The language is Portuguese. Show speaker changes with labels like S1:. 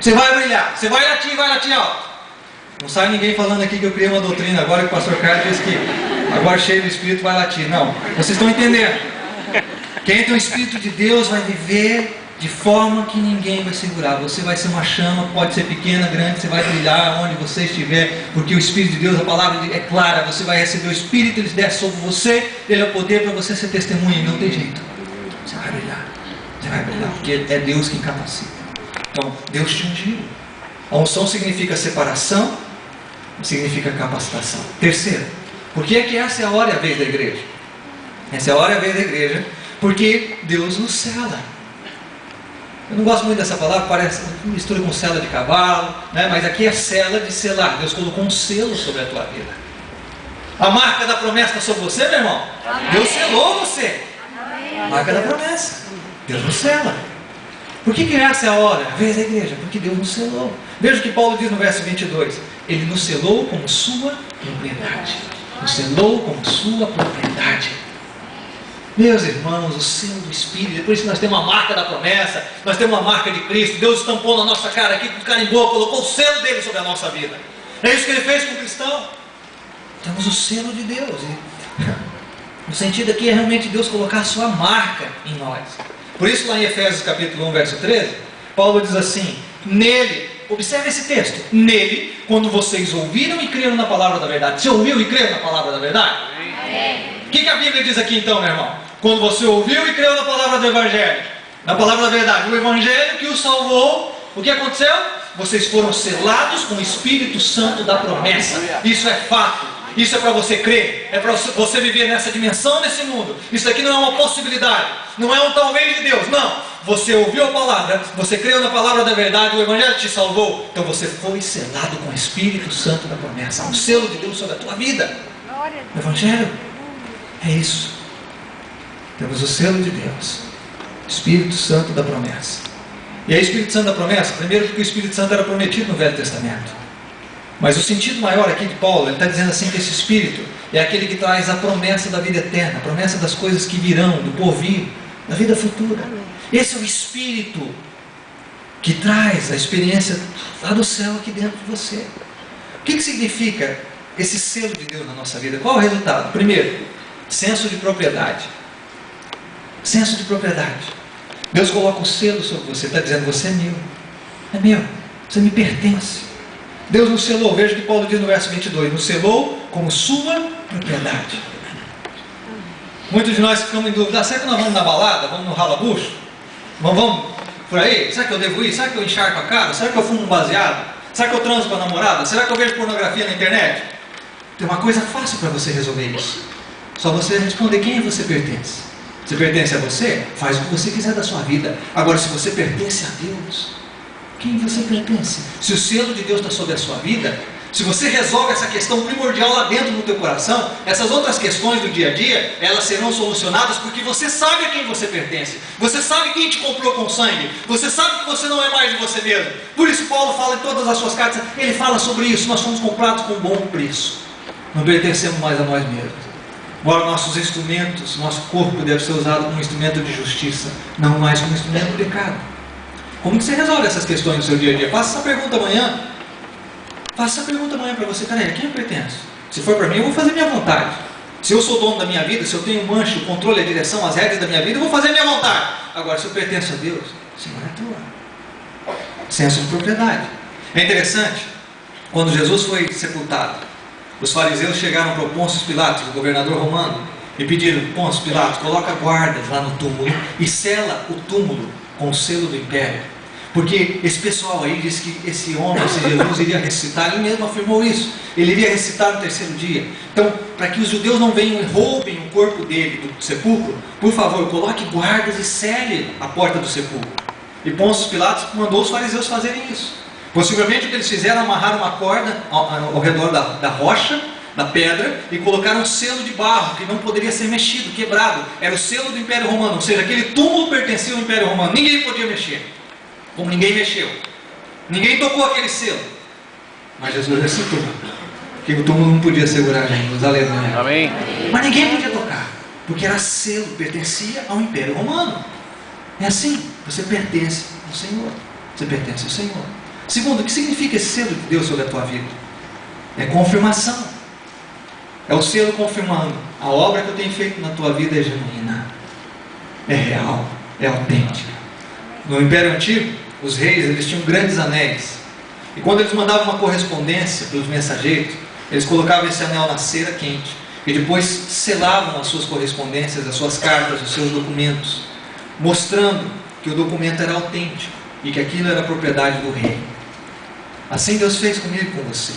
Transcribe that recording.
S1: Você vai brilhar, você vai latir alto. Não sai ninguém falando aqui que eu criei uma doutrina agora que o pastor Carlos disse que agora cheio do Espírito vai latir. Não, vocês estão entendendo. Quem tem o Espírito de Deus vai viver de forma que ninguém vai segurar. Você vai ser uma chama, pode ser pequena, grande, você vai brilhar onde você estiver, porque o Espírito de Deus, a palavra é clara, você vai receber o Espírito, ele desce sobre você, ele é o poder para você ser testemunha, não tem jeito. Você vai brilhar, porque é Deus quem capacita. Então, Deus te ungiu. A unção significa separação, significa capacitação. Terceiro, por que é que essa é a hora e a vez da igreja? Essa é a hora e a vez da igreja, porque Deus nos sela. Eu não gosto muito dessa palavra, parece mistura com sela de cavalo, né? Mas aqui é sela de selar. Deus colocou um selo sobre a tua vida. A marca da promessa está sobre você, meu irmão? Amém. Deus selou você. Amém. Marca da promessa. Deus nos sela. Por que essa é a hora, a vez da igreja? Porque Deus nos selou. Veja o que Paulo diz no verso 22. Ele nos selou como sua propriedade. Nos selou como sua propriedade. Meus irmãos, o selo do Espírito, por isso nós temos uma marca da promessa, nós temos uma marca de Cristo. Deus estampou na nossa cara aqui, carimbou, colocou o selo dele sobre a nossa vida. É isso que ele fez com o cristão. Temos o selo de Deus. O sentido aqui é realmente Deus colocar a sua marca em nós. Por isso lá em Efésios capítulo 1, verso 13, Paulo diz assim: nele, observe esse texto, nele, quando vocês ouviram e creram na palavra da verdade. Você ouviu e creu na palavra da verdade? Amém. O que a Bíblia diz aqui então, meu irmão? Quando você ouviu e creu na palavra do Evangelho, na palavra da verdade, o Evangelho que o salvou, o que aconteceu? Vocês foram selados com o Espírito Santo da promessa. Isso é fato. Isso é para você crer. É para você viver nessa dimensão, nesse mundo. Isso aqui não é uma possibilidade. Não é um talvez de Deus. Não. Você ouviu a palavra. Você creu na palavra da verdade. O Evangelho te salvou. Então você foi selado com o Espírito Santo da promessa. Um selo de Deus sobre a tua vida. O Evangelho é isso. Temos o selo de Deus. Espírito Santo da promessa. E aí, Espírito Santo da promessa, primeiro porque o Espírito Santo era prometido no Velho Testamento. Mas o sentido maior aqui de Paulo, ele está dizendo assim que esse Espírito é aquele que traz a promessa da vida eterna, a promessa das coisas que virão, do porvir, da vida futura. Esse é o Espírito que traz a experiência lá do céu aqui dentro de você. O que significa esse selo de Deus na nossa vida? Qual é o resultado? Primeiro, senso de propriedade. Senso de propriedade. Deus coloca um selo sobre você, está dizendo: você é meu, você me pertence. Deus nos selou, veja o que Paulo diz no verso 22, nos selou como sua propriedade. Muitos de nós ficamos em dúvida: será que nós vamos na balada, vamos no ralabucho? Vamos por aí? Será que eu devo ir? Será que eu encharco a cara? Será que eu fumo um baseado? Será que eu transo com a namorada? Será que eu vejo pornografia na internet? Tem uma coisa fácil para você resolver isso. Só você responder: quem você pertence. Você pertence a você? Faz o que você quiser da sua vida. Agora, se você pertence a Deus, quem você pertence? Se o selo de Deus está sobre a sua vida, se você resolve essa questão primordial lá dentro do teu coração, essas outras questões do dia a dia, elas serão solucionadas porque você sabe a quem você pertence. Você sabe quem te comprou com sangue. Você sabe que você não é mais de você mesmo. Por isso Paulo fala em todas as suas cartas, ele fala sobre isso. Nós somos comprados com um bom preço. Não pertencemos mais a nós mesmos. Agora nossos instrumentos, nosso corpo deve ser usado como instrumento de justiça, não mais como instrumento de pecado. Como que você resolve essas questões no seu dia a dia? Faça essa pergunta amanhã. Faça essa pergunta amanhã para você: peraí, a quem eu pertenço? Se for para mim, eu vou fazer minha vontade. Se eu sou dono da minha vida, se eu tenho manche, o controle, a direção, as regras da minha vida, eu vou fazer minha vontade. Agora, se eu pertenço a Deus, Senhor é tua. Senso de propriedade. É interessante, quando Jesus foi sepultado, os fariseus chegaram para o Pôncio Pilatos, o governador romano, e pediram: Pôncio Pilatos, coloca guardas lá no túmulo e sela o túmulo com o selo do império. Porque esse pessoal aí disse que esse homem, esse Jesus, iria ressuscitar. Ele mesmo afirmou isso. Ele iria ressuscitar no terceiro dia. Então, para que os judeus não venham e roubem o corpo dele do sepulcro, por favor, coloque guardas e cele a porta do sepulcro. E Pôncio Pilatos mandou os fariseus fazerem isso. Possivelmente o que eles fizeram, amarraram uma corda ao redor da rocha, da pedra, e colocaram um selo de barro que não poderia ser mexido, quebrado. Era o selo do Império Romano, ou seja, aquele túmulo pertencia ao Império Romano. Ninguém podia mexer, como ninguém mexeu. Ninguém tocou aquele selo. Mas Jesus ressuscitou, porque o túmulo não podia segurar Jesus. Aleluia.
S2: Amém.
S1: Mas ninguém podia tocar, porque era selo, pertencia ao Império Romano. É assim, você pertence ao Senhor. Você pertence ao Senhor. Segundo, o que significa esse selo de Deus sobre a tua vida? É confirmação. É o selo confirmando: a obra que eu tenho feito na tua vida é genuína, é real, é autêntica. No Império Antigo, os reis, eles tinham grandes anéis, e quando eles mandavam uma correspondência para os mensageiros, eles colocavam esse anel na cera quente, e depois selavam as suas correspondências, as suas cartas, os seus documentos, mostrando que o documento era autêntico, e que aquilo era propriedade do rei. Assim Deus fez comigo e com você.